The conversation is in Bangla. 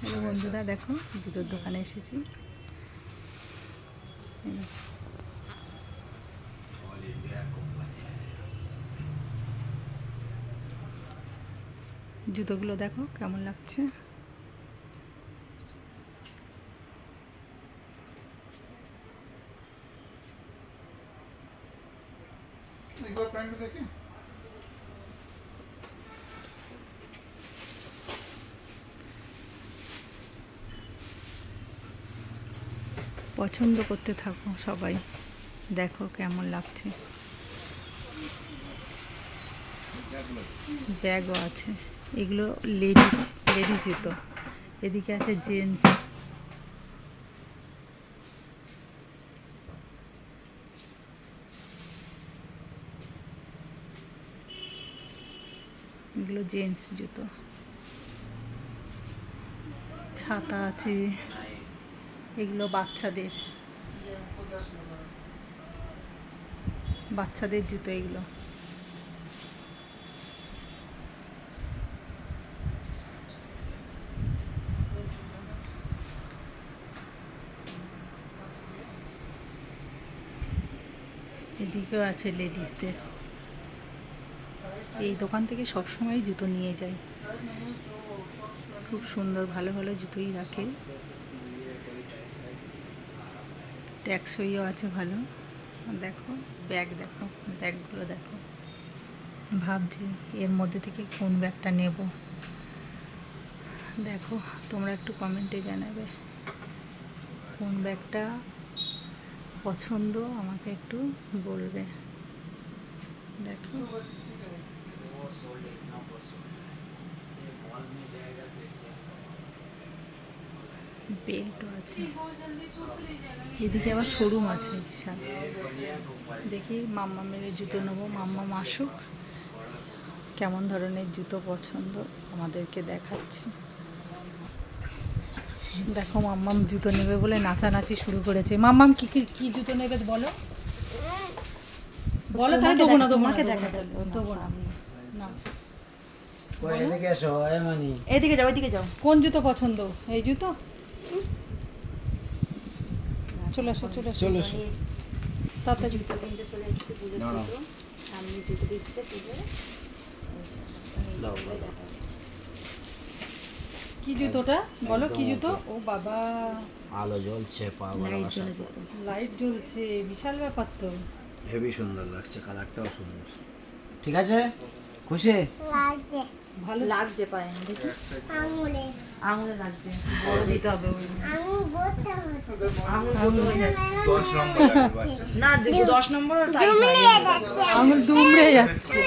হ্যালো বন্ধুরা, দেখো জুতোর দোকানে এসেছি। জুতোগুলো দেখো কেমন লাগছে। একবার প্যান্ট দেখি। পছন্দ করতে থাকো সবাই, দেখো কেমন লাগছে। ব্যাগও আছে, এগুলো লেডিস জুতো। এদিকে আছে জেন্টস। এগুলো জেন্টস জুতো। ছাতা আছে, এগুলো বাচ্চাদের জুতো এগুলো। এদিকেও আছে লেডিসদের। এই দোকান থেকে সবসময় জুতো নিয়ে যাই, খুব সুন্দর ভালো ভালো জুতোই রাখে। ট্যাক্সইও আছে ভালো। দেখো ব্যাগগুলো দেখো। ভাবছি এর মধ্যে থেকে কোন ব্যাগটা নেব। দেখো তোমরা একটু কমেন্টে জানাবে কোন ব্যাগটা পছন্দ, আমাকে একটু বলবে। দেখো বেল্টও আছে। এদিকে আবার শোরুম আছে। দেখি মাম্মামের জুতো নেবো। মাম্মাম আসুক, কেমন ধরনের জুতো পছন্দ আমাদেরকে দেখাচ্ছি। দেখো মাম্মাম জুতো নেবে বলে নাচানাচি শুরু করেছে। মাম্মাম কি কি জুতো নেবে বলো বলো, তাই দেবো না তোমাকে দেবো না। এদিকে যাও, এদিকে যাও। কোন জুতো পছন্দ? এই জুতো? চলে আসো তাড়াতাড়ি। চলে এসেছে পুজোর জুতো। সামনে জুতো দিচ্ছে পুজো। কি জুতোটা বলো, কি জুতো? ও বাবা, আলো জ্বলছে, লাইট জ্বলছে, বিশাল ব্যাপার তো। হেভি সুন্দর লাগছে, কালারটাও সুন্দর। ঠিক আছে, খুশি? ভালো লাগছে পায়ে, দেখি আঙুলে লাগছে। বড় দিতে হবে ওই আঙুল হয়ে যাচ্ছে। 10 নম্বর লাগবে। না দেখো 10 নম্বর আঙুল দুমড়ে যাচ্ছে।